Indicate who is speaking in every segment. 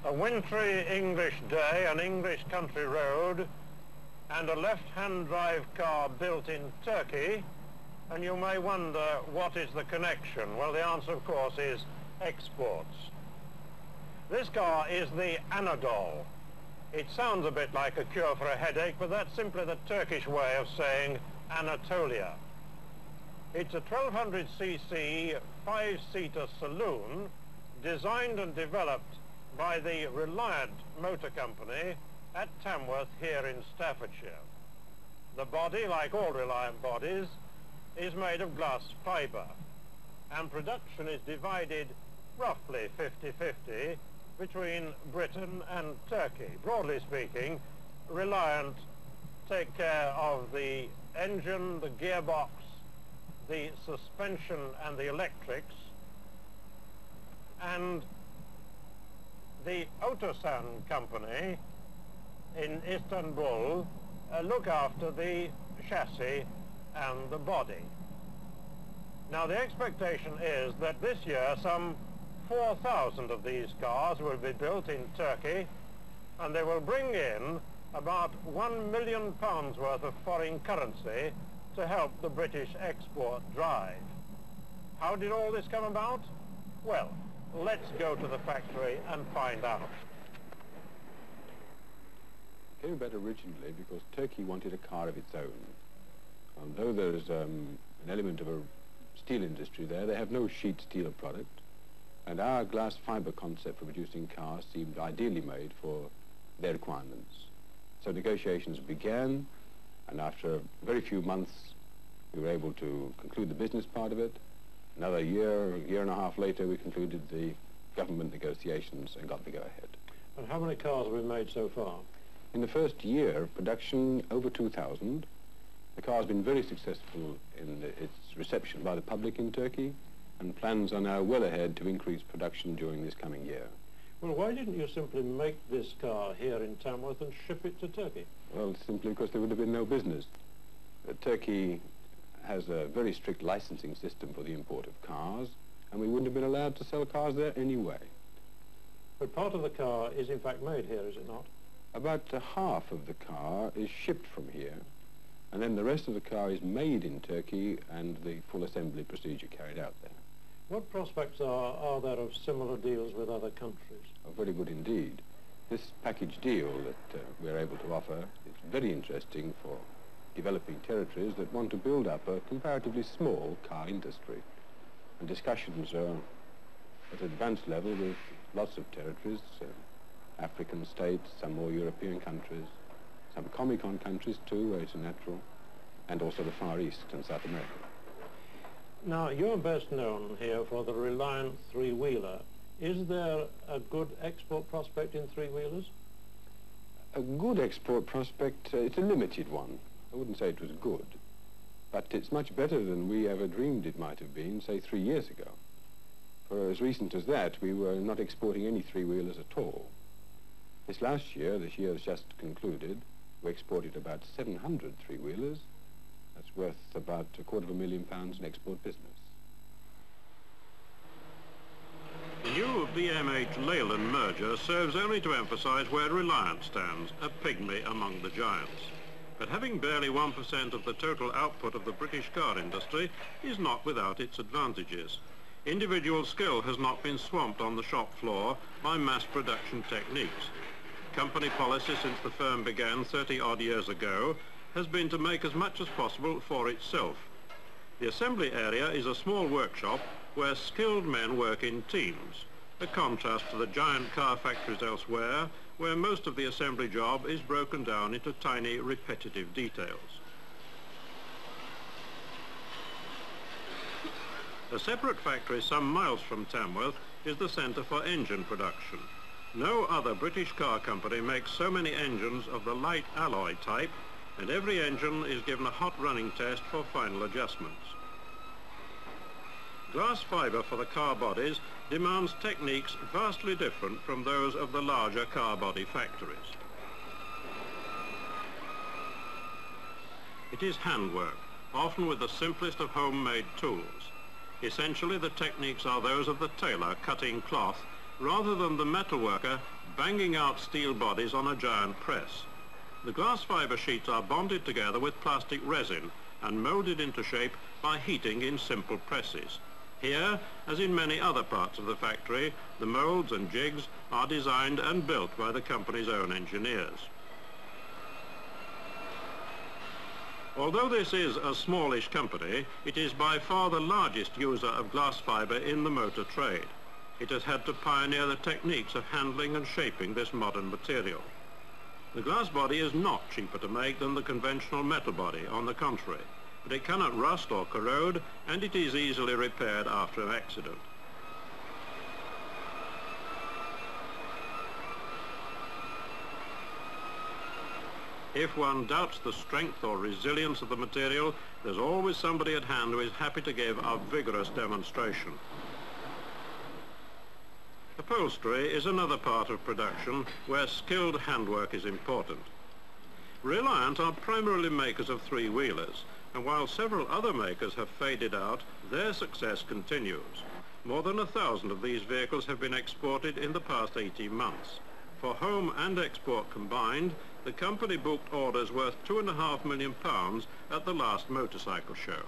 Speaker 1: A wintry English day, an English country road, and a left-hand drive car built in Turkey, and you may wonder, what is the connection? Well, the answer, of course, is exports. This car is the Anadolu. It sounds a bit like a cure for a headache, but that's simply the Turkish way of saying Anatolia. It's a 1200cc, five-seater saloon designed and developed by the Reliant Motor Company at Tamworth here in Staffordshire. The body, like all Reliant bodies, is made of glass fibre, and production is divided roughly 50-50 between Britain and Turkey. Broadly speaking, Reliant take care of the engine, the gearbox, the suspension and the electrics, and the Otosan company in Istanbul look after the chassis and the body. Now, the expectation is that this year some 4,000 of these cars will be built in Turkey, and they will bring in about £1 million worth of foreign currency to help the British export drive. How did all this come about? Well, let's go to the factory and find out.
Speaker 2: It came about originally because Turkey wanted a car of its own. Although there is an element of a steel industry there, they have no sheet steel product, and our glass fibre concept for producing cars seemed ideally made for their requirements. So negotiations began, and after very few months we were able to conclude the business part of it. Another year and a half later, we concluded the government negotiations and got the go-ahead.
Speaker 1: And how many cars have been made so far?
Speaker 2: In the first year of production, over 2,000. The car has been very successful in its reception by the public in Turkey, and plans are now well ahead to increase production during this coming year.
Speaker 1: Well, why didn't you simply make this car here in Tamworth and ship it to Turkey?
Speaker 2: Well, simply because there would have been no business. Turkey has a very strict licensing system for the import of cars, and we wouldn't have been allowed to sell cars there anyway.
Speaker 1: But part of the car is in fact made here, is it not?
Speaker 2: About half of the car is shipped from here, and then the rest of the car is made in Turkey and the full assembly procedure carried out there.
Speaker 1: What prospects are there of similar deals with other countries?
Speaker 2: Oh, very good indeed. This package deal that we're able to offer is very interesting for developing territories that want to build up a comparatively small car industry. And discussions are at advanced level with lots of territories, African states, some more European countries, some Comic-Con countries too, where it's natural, and also the Far East and South America.
Speaker 1: Now, you're best known here for the Reliant three-wheeler. Is there a good export prospect in three-wheelers?
Speaker 2: A good export prospect, it's a limited one. I wouldn't say it was good, but it's much better than we ever dreamed it might have been, say, 3 years ago. For as recent as that, we were not exporting any three-wheelers at all. This year has just concluded, we exported about 700 three-wheelers. That's worth about £250,000 in export business.
Speaker 3: The new BMH Leyland merger serves only to emphasise where Reliant stands, a pygmy among the giants. But having barely 1% of the total output of the British car industry is not without its advantages. Individual skill has not been swamped on the shop floor by mass production techniques. Company policy since the firm began 30-odd years ago has been to make as much as possible for itself. The assembly area is a small workshop where skilled men work in teams, a contrast to the giant car factories elsewhere, where most of the assembly job is broken down into tiny, repetitive details. A separate factory some miles from Tamworth is the centre for engine production. No other British car company makes so many engines of the light alloy type, and every engine is given a hot running test for final adjustments. Glass fibre for the car bodies demands techniques vastly different from those of the larger car body factories. It is handwork, often with the simplest of homemade tools. Essentially, the techniques are those of the tailor cutting cloth, rather than the metalworker banging out steel bodies on a giant press. The glass fibre sheets are bonded together with plastic resin and moulded into shape by heating in simple presses. Here, as in many other parts of the factory, the moulds and jigs are designed and built by the company's own engineers. Although this is a smallish company, it is by far the largest user of glass fibre in the motor trade. It has had to pioneer the techniques of handling and shaping this modern material. The glass body is not cheaper to make than the conventional metal body, on the contrary, but it cannot rust or corrode, and it is easily repaired after an accident. If one doubts the strength or resilience of the material, there's always somebody at hand who is happy to give a vigorous demonstration. Upholstery is another part of production where skilled handwork is important. Reliant are primarily makers of three-wheelers, and while several other makers have faded out, their success continues. More than 1,000 of these vehicles have been exported in the past 18 months. For home and export combined, the company booked orders worth £2.5 million at the last motorcycle show.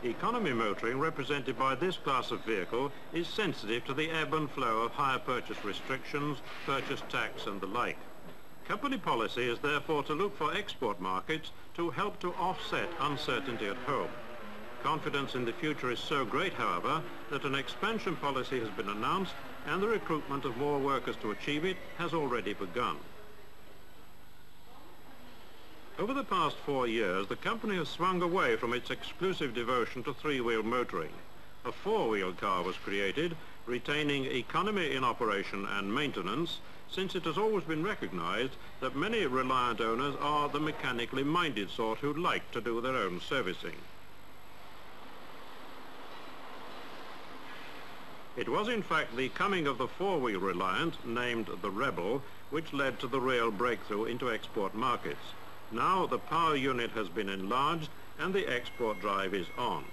Speaker 3: Economy motoring, represented by this class of vehicle, is sensitive to the ebb and flow of hire purchase restrictions, purchase tax and the like. Company policy is therefore to look for export markets to help to offset uncertainty at home. Confidence in the future is so great, however, that an expansion policy has been announced and the recruitment of more workers to achieve it has already begun. Over the past 4 years, the company has swung away from its exclusive devotion to three-wheel motoring. A four-wheel car was created, retaining economy in operation and maintenance, since it has always been recognized that many Reliant owners are the mechanically minded sort who like to do their own servicing. It was in fact the coming of the four-wheel Reliant, named the Rebel, which led to the real breakthrough into export markets. Now the power unit has been enlarged and the export drive is on.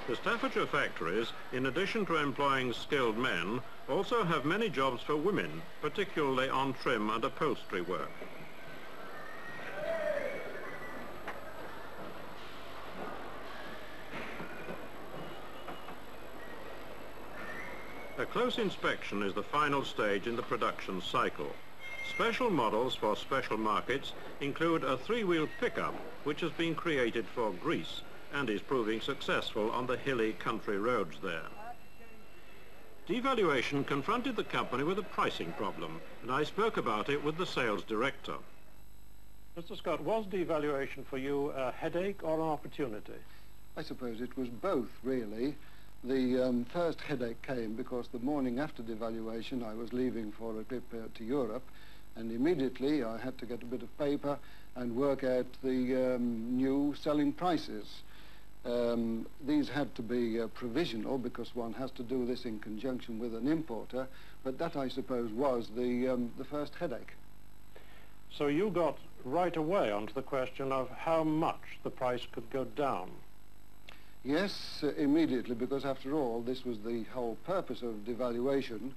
Speaker 3: The Staffordshire factories, in addition to employing skilled men, also have many jobs for women, particularly on trim and upholstery work. A close inspection is the final stage in the production cycle. Special models for special markets include a three-wheel pickup, which has been created for Greece and is proving successful on the hilly country roads there. Devaluation confronted the company with a pricing problem, and I spoke about it with the sales director.
Speaker 1: Mr. Scott, was devaluation for you a headache or an opportunity?
Speaker 4: I suppose it was both, really. The first headache came because the morning after devaluation I was leaving for a trip to Europe, and immediately I had to get a bit of paper and work out the new selling prices. These had to be provisional because one has to do this in conjunction with an importer, but that I suppose was the first headache.
Speaker 1: So you got right away onto the question of how much the price could go down.
Speaker 4: Yes, immediately, because after all this was the whole purpose of devaluation,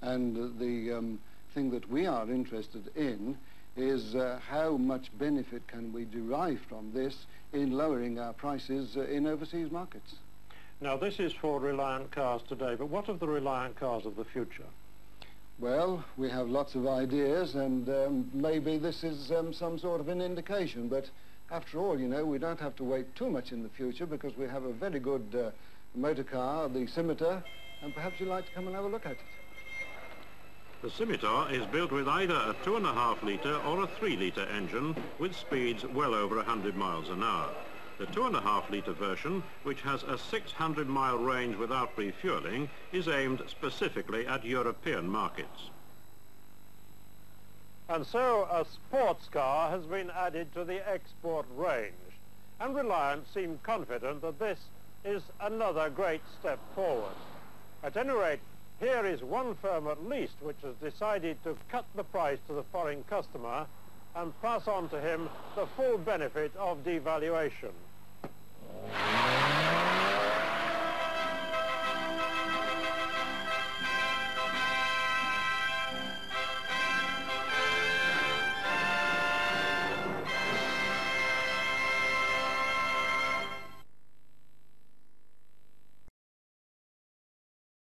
Speaker 4: and the thing that we are interested in is how much benefit can we derive from this in lowering our prices in overseas markets.
Speaker 1: Now this is for Reliant cars today, but what of the Reliant cars of the future?
Speaker 4: Well, we have lots of ideas, and maybe this is some sort of an indication, but after all, you know, we don't have to wait too much in the future because we have a very good motor car, the Scimitar, and perhaps you'd like to come and have a look at it.
Speaker 3: The Scimitar is built with either a 2.5 litre or a 3 litre engine with speeds well over 100 miles an hour. The 2.5 litre version, which has a 600-mile range without refuelling, is aimed specifically at European markets.
Speaker 1: And so a sports car has been added to the export range, and Reliant seem confident that this is another great step forward. At any rate, here is one firm at least which has decided to cut the price to the foreign customer and pass on to him the full benefit of devaluation.